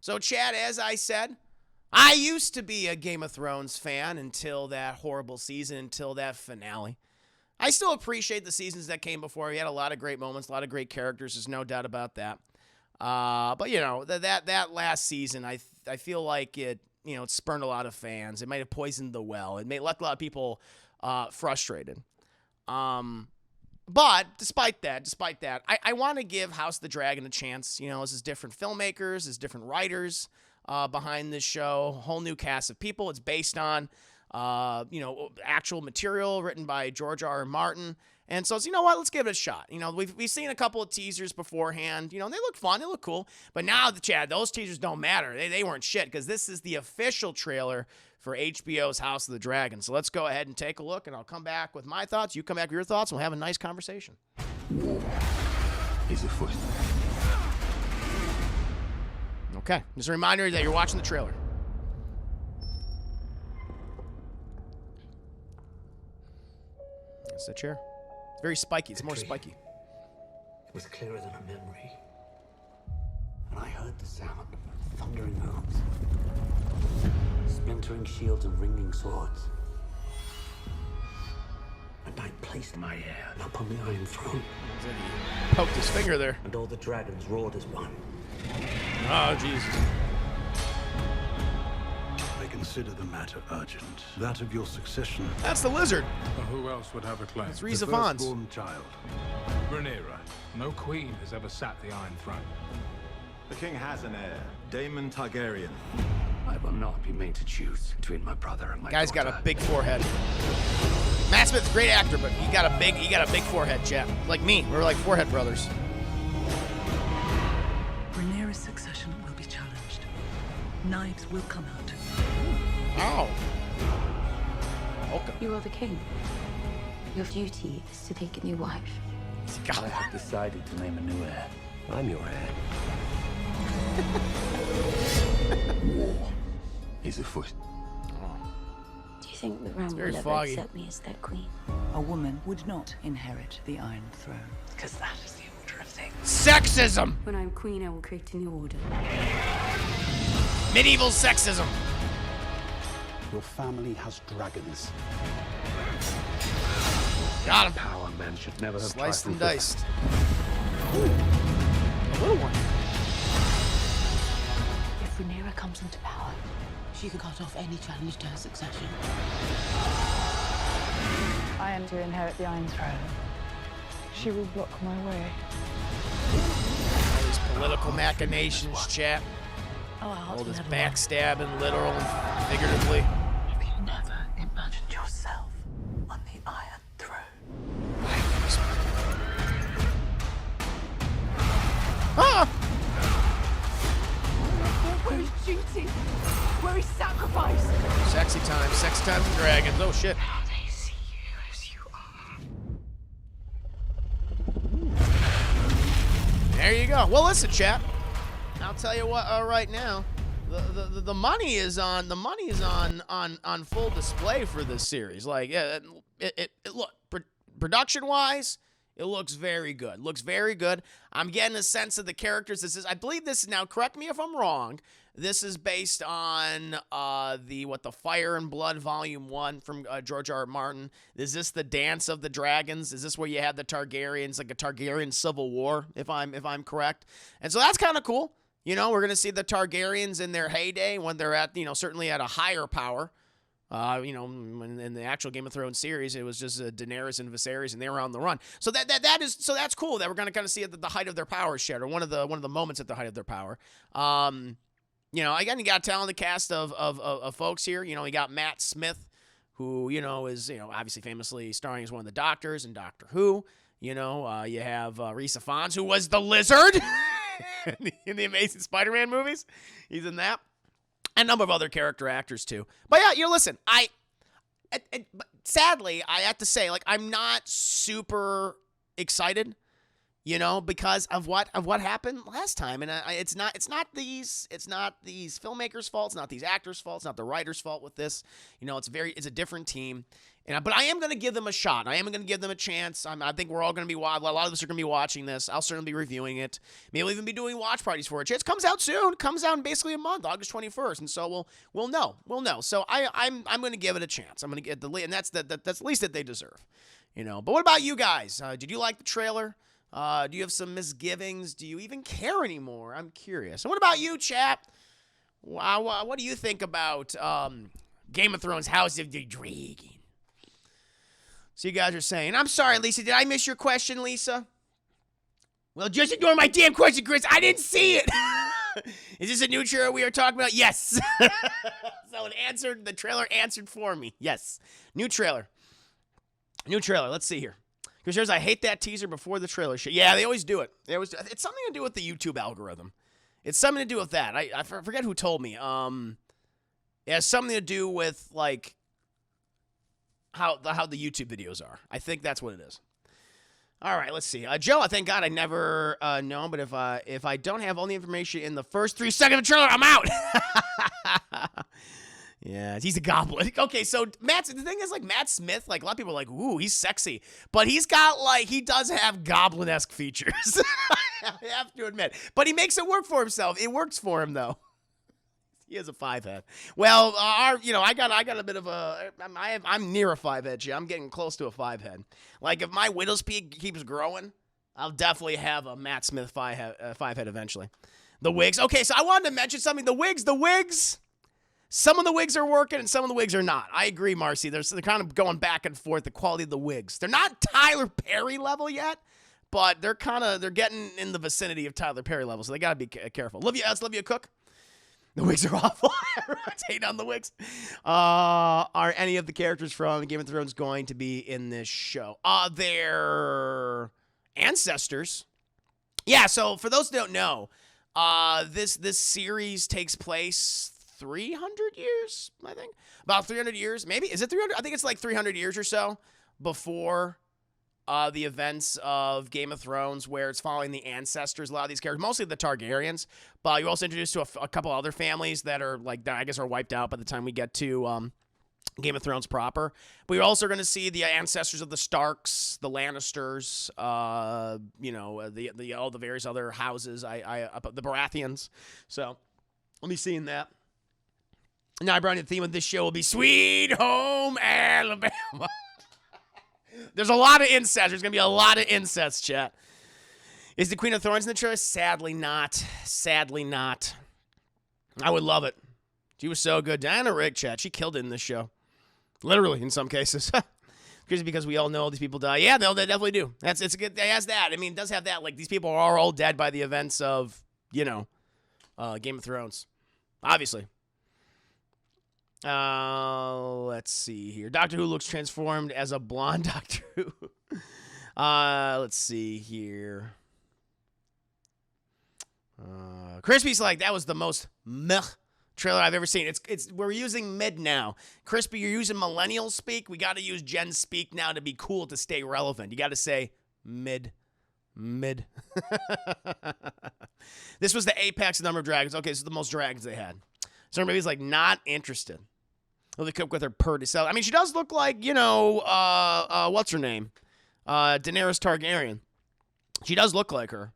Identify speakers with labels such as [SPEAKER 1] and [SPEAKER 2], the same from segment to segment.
[SPEAKER 1] So, Chad, as I said, I used to be a Game of Thrones fan until that horrible season, until that finale. I still appreciate the seasons that came before. We had a lot of great moments, a lot of great characters. There's no doubt about that. But you know, that last season, I feel like it spurned a lot of fans. It might have poisoned the well. It left a lot of people frustrated. But despite that, I want to give House of the Dragon a chance. You know, this is different filmmakers, there's different writers behind this show, a whole new cast of people. It's based on actual material written by George R.R. Martin. And so, you know what? Let's give it a shot. You know, we've seen a couple of teasers beforehand. You know, they look fun. They look cool. But now, Chad, those teasers don't matter. They weren't shit because this is the official trailer for HBO's House of the Dragon. So let's go ahead and take a look, and I'll come back with my thoughts. You come back with your thoughts, and we'll have a nice conversation.
[SPEAKER 2] War is afoot.
[SPEAKER 1] Okay. Just a reminder that you're watching the trailer. That's the chair. It's very spiky. It's more spiky.
[SPEAKER 2] It was clearer than a memory. And I heard the sound of thundering hooves, splintering shields and ringing swords. And I placed my heir upon the Iron Throne.
[SPEAKER 1] He poked his finger there.
[SPEAKER 2] And all the dragons roared as one.
[SPEAKER 1] Oh, Jesus.
[SPEAKER 3] I consider the matter urgent. That of your succession.
[SPEAKER 1] That's the lizard.
[SPEAKER 4] Well, who else would have a claim?
[SPEAKER 1] It's
[SPEAKER 3] The
[SPEAKER 1] Rhys Ifans.
[SPEAKER 3] firstborn child.
[SPEAKER 4] Rhaenyra. No queen has ever sat the Iron Throne.
[SPEAKER 5] The king has an heir, Daemon Targaryen.
[SPEAKER 2] I will not be made to choose between my brother and my
[SPEAKER 1] Guy's
[SPEAKER 2] daughter.
[SPEAKER 1] got a big forehead. Matt Smith's a great actor, but he got a big forehead, chap. Like me. We're like forehead brothers.
[SPEAKER 6] Rhaenyra's succession will be challenged. Knives will come out.
[SPEAKER 1] Oh. Okay.
[SPEAKER 7] You are the king. Your duty is to take a new wife.
[SPEAKER 2] I have decided to name a new heir. I'm your heir. War is afoot.
[SPEAKER 7] Do you think the realm
[SPEAKER 1] very
[SPEAKER 7] will ever
[SPEAKER 1] foggy.
[SPEAKER 7] accept me as their queen?
[SPEAKER 6] A woman would not inherit the Iron Throne, because that is the order of things.
[SPEAKER 1] Sexism.
[SPEAKER 7] When I'm queen, I will create a new order.
[SPEAKER 1] Medieval sexism.
[SPEAKER 3] Your family has dragons.
[SPEAKER 1] Got him.
[SPEAKER 2] Power men should never have
[SPEAKER 1] Sliced and
[SPEAKER 2] trifled with.
[SPEAKER 1] diced. Ooh. A little one.
[SPEAKER 7] If Rhaenyra comes into power, she can cut off any challenge to her succession.
[SPEAKER 8] I am to inherit the Iron Throne. She will block my way.
[SPEAKER 1] All these political machinations, chap.
[SPEAKER 7] Oh, I
[SPEAKER 1] All
[SPEAKER 7] ought to
[SPEAKER 1] this
[SPEAKER 7] never
[SPEAKER 1] backstabbing, literal and figuratively.
[SPEAKER 6] Have you never imagined yourself on the Iron Throne?
[SPEAKER 1] Ah!
[SPEAKER 8] Where is duty? Where is sacrifice?
[SPEAKER 1] Sexy time for dragons. Oh shit.
[SPEAKER 8] How they see you as you are.
[SPEAKER 1] There you go. Well, listen, chap. I'll tell you what. Right now, the money is on full display for this series. Like, it look production wise, it looks very good. Looks very good. I'm getting a sense of the characters. I believe this is now. Correct me if I'm wrong. This is based on the Fire and Blood Volume 1 from George R.R. Martin. Is this the Dance of the Dragons? Is this where you have the Targaryens, like a Targaryen civil war, if I'm correct? And so that's kind of cool. You know, we're going to see the Targaryens in their heyday when they're at, certainly at a higher power. In the actual Game of Thrones series, it was just Daenerys and Viserys, and they were on the run. So that's cool that we're going to kind of see at the height of their power shed, or one of the moments at the height of their power. Again, you got a talented cast of folks here. You got Matt Smith, who is obviously famously starring as one of the Doctors in Doctor Who. You have Rhys Ifans, who was the Lizard in the Amazing Spider-Man movies. He's in that. And a number of other character actors, too. But yeah, listen, sadly, I have to say, like, I'm not super excited, because of what happened last time. And it's not these filmmakers' fault. It's not these actors' fault. It's not the writers' fault with this. It's a different team. But I am going to give them a shot. I am going to give them a chance. I think we're all going to be, a lot of us are going to be watching this. I'll certainly be reviewing it. Maybe we'll even be doing watch parties for it. It comes out soon. It comes out in basically a month, August 21st. And so we'll know. We'll know. So I'm going to give it a chance. I'm going to get the lead, and that's the least that they deserve. But what about you guys? Did you like the trailer? Do you have some misgivings? Do you even care anymore? I'm curious. And what about you, chat? What do you think about Game of Thrones House of the Dragon? So you guys are saying, I'm sorry, Lisa. Did I miss your question, Lisa? Well, just ignore my damn question, Chris. I didn't see it. Is this a new trailer we are talking about? Yes. So the trailer answered for me. Yes. New trailer. Let's see here. Because there's, I hate that teaser before the trailer shit. Yeah, they always do it. It's something to do with the YouTube algorithm. It's something to do with that. I forget who told me. It has something to do with, like, how the YouTube videos are. I think that's what it is. All right, let's see. Joe, thank God I never know, but if I don't have all the information in the first 3 seconds of the trailer, I'm out. Yeah, he's a goblin. Okay, so the thing is, like, Matt Smith, like, a lot of people are like, ooh, he's sexy. But he does have goblin-esque features. I have to admit. But he makes it work for himself. It works for him, though. He has a 5-head. Well, I got a bit of I'm near a 5-head. I'm getting close to a 5-head. Like, if my widow's peak keeps growing, I'll definitely have a Matt Smith 5-head eventually. The wigs. Okay, so I wanted to mention something. The wigs. Some of the wigs are working and some of the wigs are not. I agree, Marcy. They're kind of going back and forth, the quality of the wigs. They're not Tyler Perry level yet, but they're getting in the vicinity of Tyler Perry level, so they got to be careful. Olivia Cook. The wigs are awful. Everyone's hating on the wigs. Are any of the characters from Game of Thrones going to be in this show? They're ancestors. Yeah, so for those who don't know, this series takes place 300 years, I think. About 300 years. Maybe. Is it 300? I think it's like 300 years or so before the events of Game of Thrones, where it's following the ancestors, a lot of these characters, mostly the Targaryens, but you're also introduced to a couple other families that are, like, I guess are wiped out by the time we get to Game of Thrones proper. But you're also going to see the ancestors of the Starks, the Lannisters, all the various other houses, the Baratheons. So I'll be seeing that. Now, Brian, the theme of this show will be Sweet Home Alabama. There's a lot of incest. There's going to be a lot of incest, chat. Is the Queen of Thorns in the trailer? Sadly not. I would love it. She was so good. Diana Rigg, chat. She killed it in this show. Literally, in some cases. Because we all know these people die. Yeah, no, they definitely do. It's good. It has that. I mean, it does have that. Like, these people are all dead by the events of, Game of Thrones. Obviously. Let's see here. Doctor Who looks transformed as a blonde Doctor Who. Let's see here. Crispy's like, that was the most meh trailer I've ever seen. We're using mid now. Crispy, you're using millennial speak. We got to use Gen speak now to be cool, to stay relevant. You got to say mid. This was the apex number of dragons. Okay, this is the most dragons they had. So everybody's like not interested. Well, they cook with her purdy self. I mean, she does look like, what's her name? Daenerys Targaryen. She does look like her.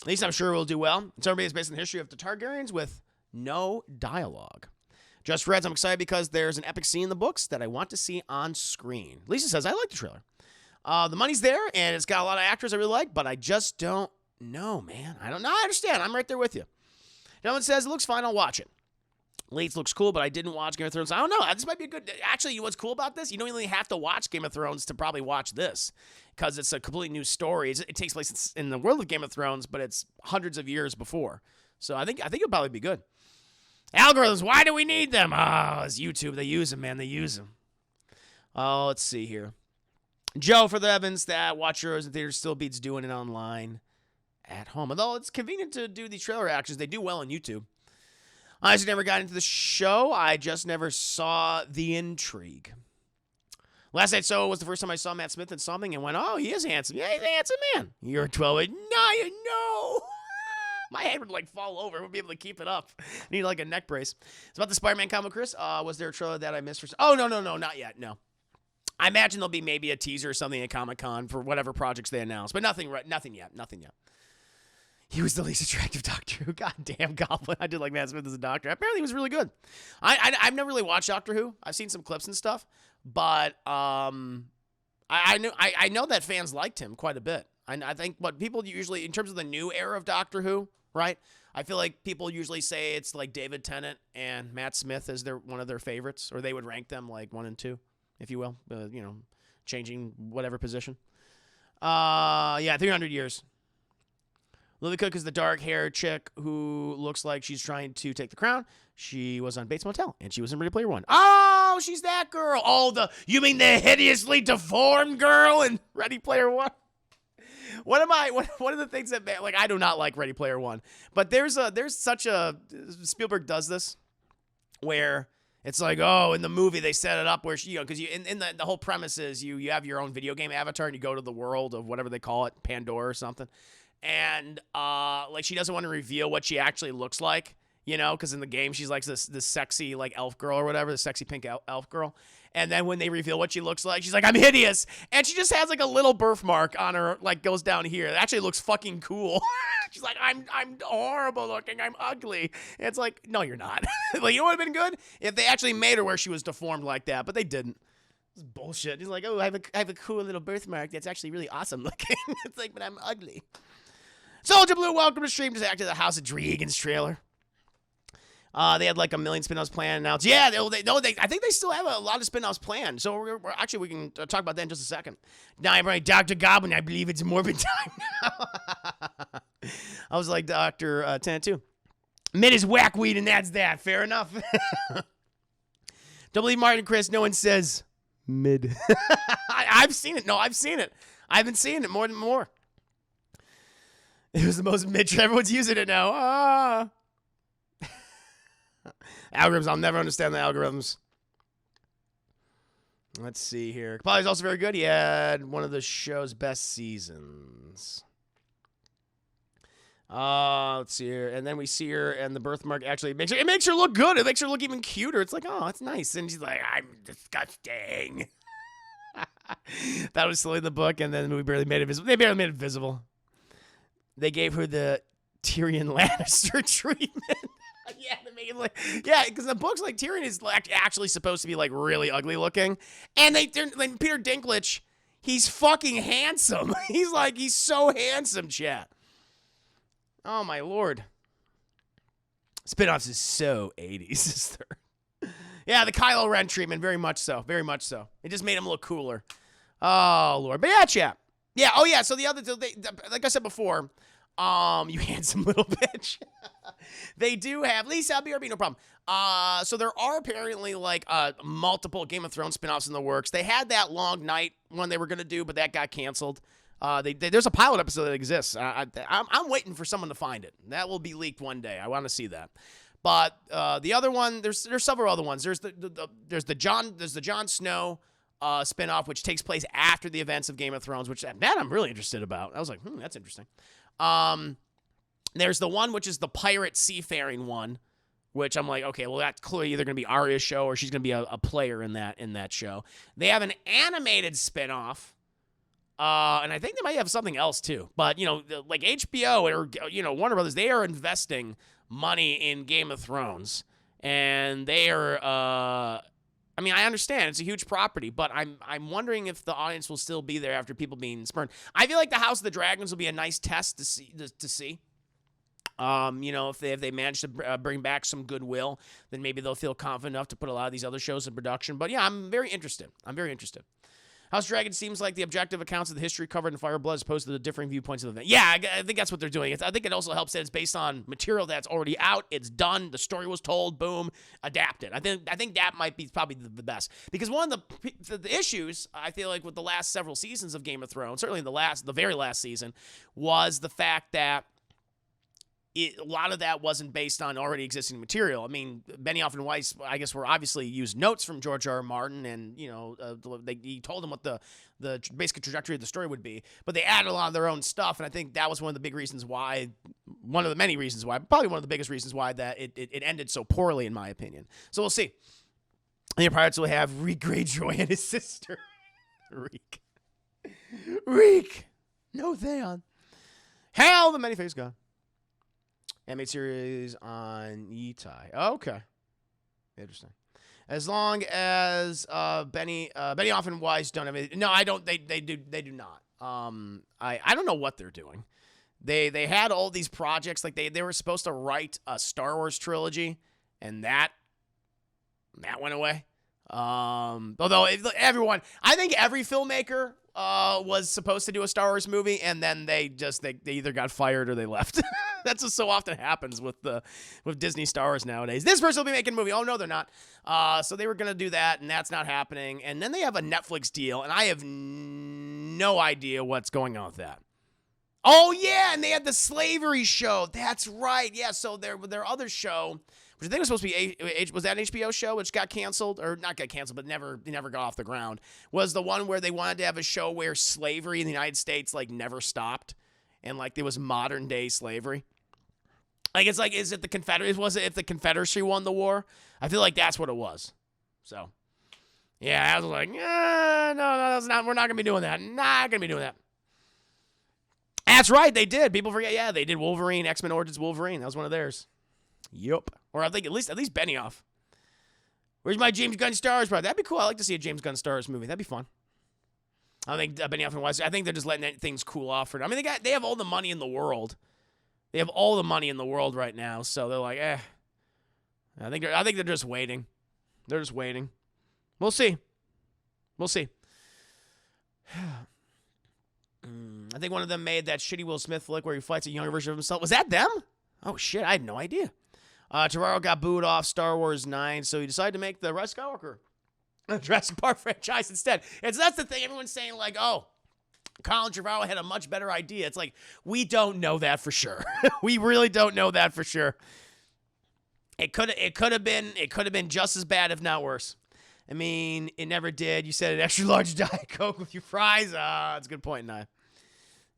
[SPEAKER 1] At least I'm sure we'll do well. It's everybody's based on the history of the Targaryens with no dialogue. Just Reds, I'm excited because there's an epic scene in the books that I want to see on screen. Lisa says, I like the trailer. The money's there, and it's got a lot of actors I really like, but I just don't know, man. I don't know. I understand. I'm right there with you. Dylan says, it looks fine. I'll watch it. Leeds looks cool, but I didn't watch Game of Thrones. I don't know. This might be a good... Actually, you know what's cool about this? You don't really have to watch Game of Thrones to probably watch this, because it's a completely new story. It takes place in the world of Game of Thrones, but it's hundreds of years before. So I think it'll probably be good. Algorithms, why do we need them? Oh, it's YouTube. They use them, man. They use them. Oh, let's see here. Joe, for the Evans, that watch yours in theaters still beats doing it online at home. Although it's convenient to do these trailer actions, they do well on YouTube. I just never got into the show. I just never saw the intrigue. Last night so was the first time I saw Matt Smith in something and went, oh, he is handsome. Yeah, he's a handsome man. You're 12. No, you know. My head would, fall over. I wouldn't be able to keep it up. I need, a neck brace. It's about the Spider-Man comic, Chris. Was there a trailer that I missed? Oh, no, not yet. No. I imagine there'll be maybe a teaser or something at Comic-Con for whatever projects they announce, but nothing yet. He was the least attractive Doctor Who. God damn, Goblin. I did like Matt Smith as a doctor. Apparently he was really good. I've never really watched Doctor Who. I've seen some clips and stuff, but I know that fans liked him quite a bit. I think what people usually, in terms of the new era of Doctor Who, right? I feel like people usually say it's like David Tennant and Matt Smith as one of their favorites, or they would rank them like 1 and 2, if you will. Changing whatever position. 300 years. Lily Cook is the dark-haired chick who looks like she's trying to take the crown. She was on Bates Motel, and she was in Ready Player One. Oh, she's that girl. Oh, you mean the hideously deformed girl in Ready Player One? One of the things that, like, I do not like Ready Player One, but there's such a, Spielberg does this, where it's like, oh, in the movie they set it up where she, because in the whole premise is you have your own video game avatar and you go to the world of whatever they call it, Pandora or something. And, like, she doesn't want to reveal what she actually looks like, because in the game she's like this sexy, like, elf girl or whatever, the sexy pink elf girl. And then when they reveal what she looks like, she's like, I'm hideous. And she just has, like, a little birthmark on her, like, goes down here. It actually looks fucking cool. She's like, I'm horrible looking. I'm ugly. And it's like, no, you're not. Like, you know what would have been good? If they actually made her where she was deformed like that, but they didn't. It's bullshit. He's like, oh, I have a cool little birthmark that's actually really awesome looking. It's like, but I'm ugly. Soldier Blue, welcome to stream. Just acted the House of Dragons trailer. They had like a million spin-offs planned announced. Yeah, I think they still have a lot of spin-offs planned. So we can talk about that in just a second. Now I'm right, Dr. Goblin. I believe it's Morbid time now. I was like Dr. Tennant too. Mid is whackweed, and that's that. Fair enough. Don't believe Martin and Chris. No one says mid. I've seen it. No, I've seen it. I've been seeing it more and more. It was the most mid. Everyone's using it now. Algorithms. I'll never understand the algorithms. Let's see here. Capaldi's also very good. He had one of the show's best seasons. Let's see here. And then we see her, and the birthmark actually makes her look good. It makes her look even cuter. It's like, oh, that's nice. And she's like, I'm disgusting. That was silly in the book, and then the movie barely made it visible. They barely made it visible. They gave her the Tyrion Lannister treatment. Yeah, they make it like, yeah, because the books, like, Tyrion is like actually supposed to be like really ugly looking, and like Peter Dinklage, he's fucking handsome. He's so handsome, chat. Oh my lord. Spinoffs is so 80s. Yeah, the Kylo Ren treatment, very much so, very much so. It just made him look cooler. Oh lord, but yeah, chat. Yeah, oh yeah. So like I said before. You handsome little bitch. They do have Lisa BRB, no problem. So there are apparently like multiple Game of Thrones spinoffs in the works. They had that Long Night one they were gonna do, but that got canceled. There's a pilot episode that exists. I'm waiting for someone to find it. That will be leaked one day. I want to see that. But the other one, there's several other ones. There's the Jon Snow spinoff, which takes place after the events of Game of Thrones, which that I'm really interested about. I was like, that's interesting. There's the one which is the pirate seafaring one, which I'm like, okay, well, that's clearly either going to be Arya's show or she's going to be a player in that show. They have an animated spinoff, and I think they might have something else too. But like HBO or Warner Brothers, they are investing money in Game of Thrones, and they are. I mean, I understand it's a huge property, but I'm wondering if the audience will still be there after people being spurned. I feel like the House of the Dragons will be a nice test to see. If they manage to bring back some goodwill, then maybe they'll feel confident enough to put a lot of these other shows in production. But yeah, I'm very interested. House Dragon seems like the objective accounts of the history covered in Fire and Blood as opposed to the differing viewpoints of the event. Yeah, I think that's what they're doing. I think it also helps that it's based on material that's already out. It's done. The story was told. Boom. Adapted. I think that might be probably the best. Because one of the issues, I feel like, with the last several seasons of Game of Thrones, certainly the very last season, was the fact that a lot of that wasn't based on already existing material. I mean, Benioff and Weiss, I guess, were obviously used notes from George R.R. Martin, and he told them what the basic trajectory of the story would be. But they added a lot of their own stuff, and I think that was one of the big reasons why, one of the many reasons why, probably one of the biggest reasons why that it ended so poorly, in my opinion. So we'll see. The Pirates will have Reed Greyjoy and his sister. Reek. Reek. No Theon. Hell, the many-faced god. Animated series on Yitai. Okay. Interesting. As long as Benioff and Weiss don't have anything. No, I don't. They do not. I don't know what they're doing. They had all these projects. Like they were supposed to write a Star Wars trilogy, and that went away. Although everyone, I think every filmmaker was supposed to do a Star Wars movie, and then they either got fired or they left. That's what so often happens with Disney Star Wars nowadays. This person will be making a movie. Oh no, they're not. So they were gonna do that, and that's not happening. And then they have a Netflix deal, and I have no idea what's going on with that. Oh yeah, and they had the slavery show. That's right. Yeah. So their other show, which I think was supposed to be was that an HBO show, which got canceled, or not got canceled, but never got off the ground, was the one where they wanted to have a show where slavery in the United States like never stopped, and like there was modern day slavery. Like it's like, is it the Confederacy? Was it if the Confederacy won the war? I feel like that's what it was. So yeah, I was like, no, that's not. We're not gonna be doing that. Not gonna be doing that. That's right, they did. People forget. Yeah, they did Wolverine, X-Men Origins Wolverine. That was one of theirs. Yup. Or I think at least Benioff. Where's my James Gunn Star Wars, bro? That'd be cool. I'd like to see a James Gunn Star Wars movie. That'd be fun. I think Benioff and Weiss, I think they're just letting things cool off for them. I mean, they have all the money in the world. They have all the money in the world right now, so they're like, I think they're just waiting. They're just waiting. We'll see. We'll see. I think one of them made that shitty Will Smith flick where he fights a younger version of himself. Was that them? Oh, shit. I had no idea. Trevorrow got booed off Star Wars 9, so he decided to make the Rise of Skywalker Jurassic Park franchise instead. That's the thing. Everyone's saying, like, oh, Colin Trevorrow had a much better idea. It's like, we don't know that for sure. We really don't know that for sure. It could have been just as bad, if not worse. I mean, it never did. You said an extra large Diet Coke with your fries. That's a good point, Nye.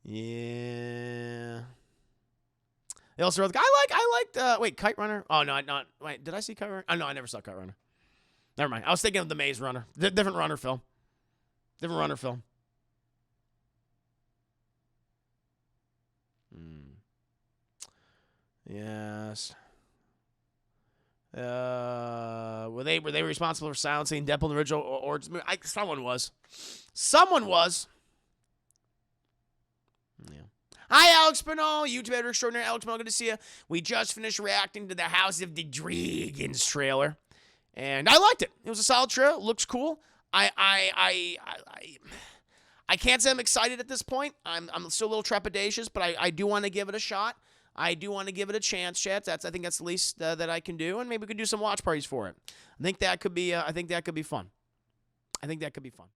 [SPEAKER 1] Yeah. They also wrote, I liked, wait, Kite Runner? Oh, no, not, wait, did I see Kite Runner? Oh, no, I never saw Kite Runner. Never mind. I was thinking of The Maze Runner. Different Runner film. Different Runner film. Yes. Were they responsible for silencing Deadpool in the original Origins movie? Someone was. Someone was. Yeah. Hi, Alex Pinal, YouTube editor extraordinary. Alex Pinal, good to see you. We just finished reacting to the House of the Dragons trailer, and I liked it. It was a solid trailer. It looks cool. I can't say I'm excited at this point. I'm still a little trepidatious, but I do want to give it a shot. I do want to give it a chance, chat. I think that's the least that I can do, and maybe we could do some watch parties for it. I think that could be fun. I think that could be fun.